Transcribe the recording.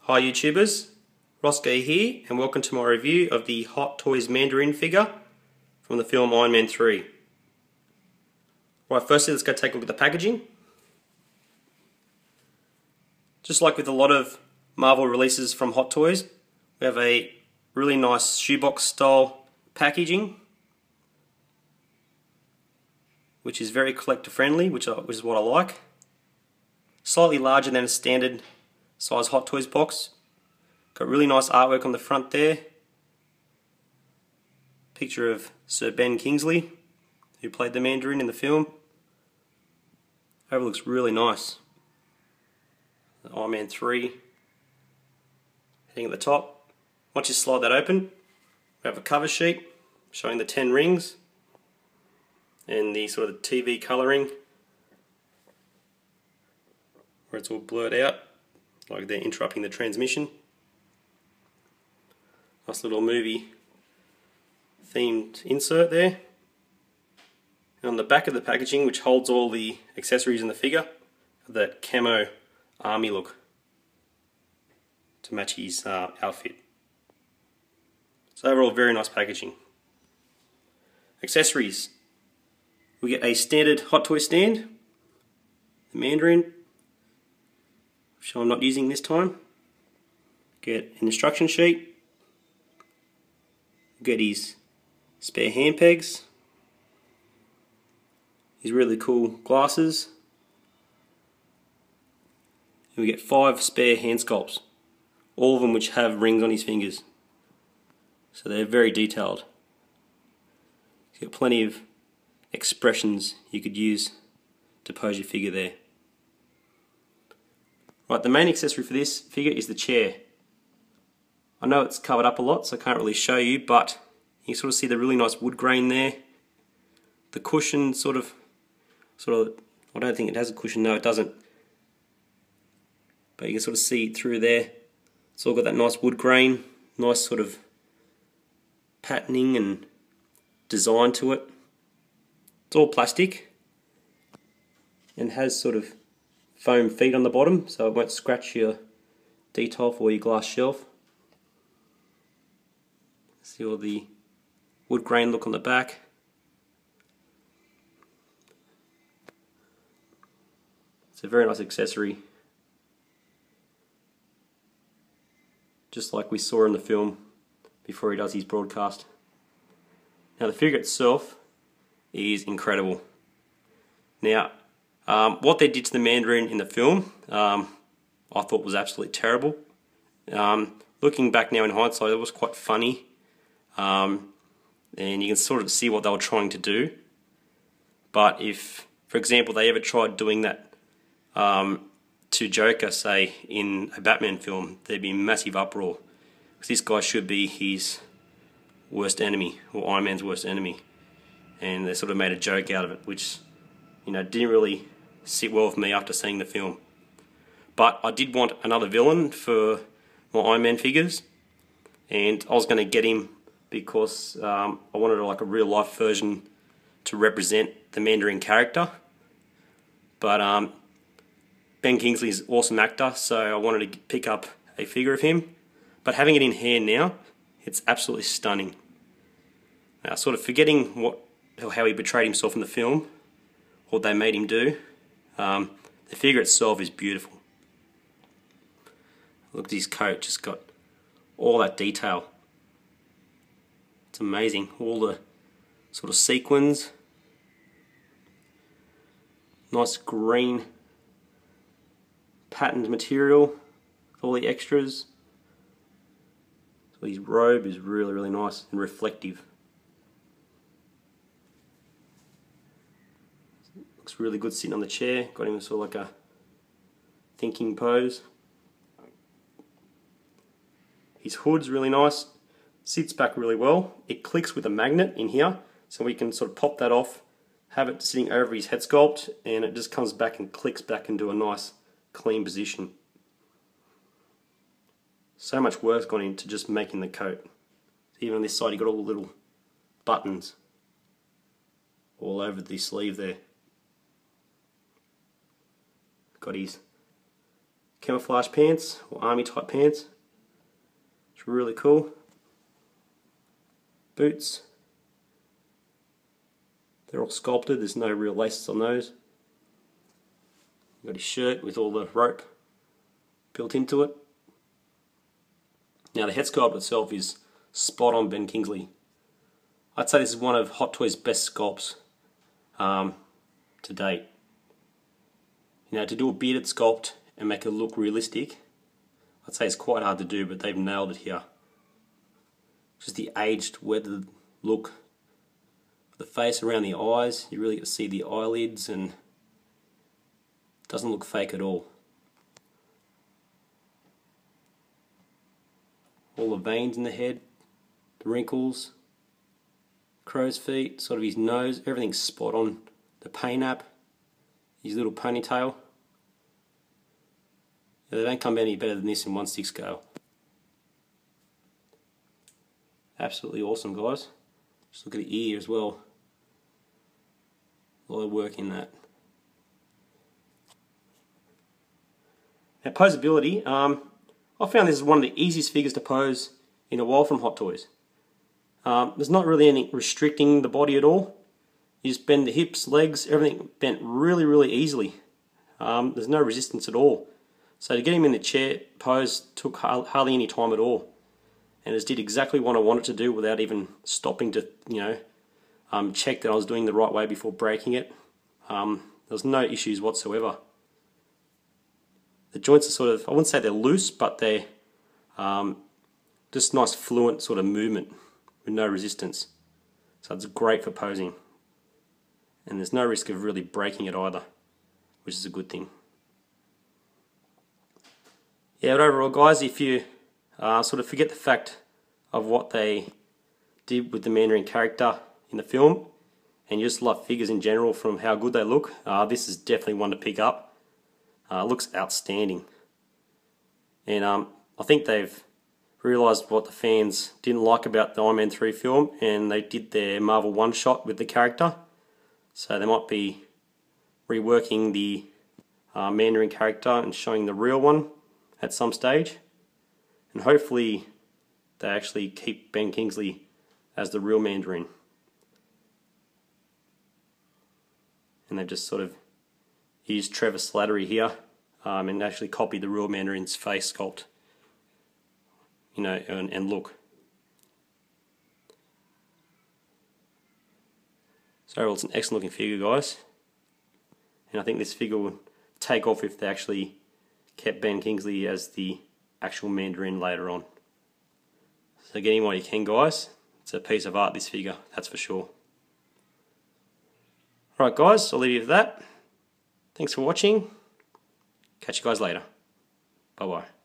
Hi YouTubers, Roscoe here and welcome to my review of the Hot Toys Mandarin figure from the film Iron Man 3. Right, firstly let's go take a look at the packaging. Just like with a lot of Marvel releases from Hot Toys, we have a really nice shoebox style packaging, which is very collector friendly, which is what I like. Slightly larger than a standard size Hot Toys box. Got really nice artwork on the front there. Picture of Sir Ben Kingsley, who played the Mandarin in the film. Overlooks really nice. The Iron Man 3 heading at the top. Once you slide that open, we have a cover sheet showing the 10 rings and the sort of TV colouring where it's all blurred out, like they're interrupting the transmission. Nice little movie themed insert there. And on the back of the packaging, which holds all the accessories in the figure, that camo army look to match his outfit. So overall, very nice packaging. Accessories. We get a standard Hot Toy stand, the Mandarin, which I'm not using this time. Get an instruction sheet. Get his spare hand pegs. His really cool glasses. And we get 5 spare hand sculpts, all of them which have rings on his fingers. So they're very detailed. He's got plenty of expressions you could use to pose your figure there. Right, the main accessory for this figure is the chair. I know it's covered up a lot, so I can't really show you, but you can sort of see the really nice wood grain there. The cushion sort of, I don't think it has a cushion, no it doesn't. But you can sort of see it through there. It's all got that nice wood grain, nice sort of patterning and design to it. It's all plastic and has sort of foam feet on the bottom, so it won't scratch your detail for your glass shelf. See all the wood grain look on the back. It's a very nice accessory, just like we saw in the film before he does his broadcast. Now the figure itself is incredible. Now what they did to the Mandarin in the film I thought was absolutely terrible. Looking back now in hindsight, it was quite funny, and you can sort of see what they were trying to do. But if, for example, they ever tried doing that to Joker, say, in a Batman film, there'd be massive uproar, because this guy should be his worst enemy, or Iron Man's worst enemy, and they sort of made a joke out of it, which, you know, didn't really sit well with me after seeing the film. But I did want another villain for my Iron Man figures, and I was going to get him because I wanted like a real life version to represent the Mandarin character. But Ben Kingsley is an awesome actor, so I wanted to pick up a figure of him. But having it in hand now, it's absolutely stunning. Now, sort of forgetting how he portrayed himself in the film, what they made him do, the figure itself is beautiful. Look at his coat, just got all that detail. It's amazing, all the sort of sequins. Nice green patterned material, all the extras. So his robe is really, really nice and reflective. Looks really good sitting on the chair, got him sort of like a thinking pose. His hood's really nice, sits back really well. It clicks with a magnet in here, so we can sort of pop that off, have it sitting over his head sculpt, and it just comes back and clicks back into a nice clean position. So much work's gone into just making the coat. Even on this side you got all the little buttons all over the sleeve there. Got his camouflage pants or army type pants. It's really cool. Boots. They're all sculpted, there's no real laces on those. Got his shirt with all the rope built into it. Now the head sculpt itself is spot on Ben Kingsley. I'd say this is one of Hot Toys' best sculpts to date. You know, to do a bearded sculpt and make it look realistic, I'd say it's quite hard to do, but they've nailed it here. Just the aged, weathered look. The face around the eyes, you really get to see the eyelids, and it doesn't look fake at all. All the veins in the head, the wrinkles, crow's feet, sort of his nose, everything's spot on. The paint app, his little ponytail. Yeah, they don't come any better than this in 1/6 scale. Absolutely awesome, guys. Just look at the ear as well. A lot of work in that. Now posability, I found this is one of the easiest figures to pose in a while from Hot Toys. There's not really any restricting the body at all. You just bend the hips, legs, everything bent really easily. There's no resistance at all. So to get him in the chair pose took hardly any time at all. And it just did exactly what I wanted to do without even stopping to, check that I was doing the right way before breaking it. There was no issues whatsoever. The joints are sort of, I wouldn't say they're loose, but they're just nice fluent sort of movement with no resistance. So it's great for posing. And there's no risk of really breaking it either, which is a good thing. Yeah, but overall guys, if you sort of forget the fact of what they did with the Mandarin character in the film, and you just love figures in general from how good they look, this is definitely one to pick up. Looks outstanding. And I think they've realised what the fans didn't like about the Iron Man 3 film, and they did their Marvel one-shot with the character. So they might be reworking the Mandarin character and showing the real one at some stage. And hopefully they actually keep Ben Kingsley as the real Mandarin. And they've just sort of used Trevor Slattery here and actually copied the real Mandarin's face sculpt, and look. So overall, it's an excellent looking figure, guys. And I think this figure would take off if they actually kept Ben Kingsley as the actual Mandarin later on. So get him while you can, guys. It's a piece of art, this figure, that's for sure. Alright guys, I'll leave you with that. Thanks for watching. Catch you guys later. Bye bye.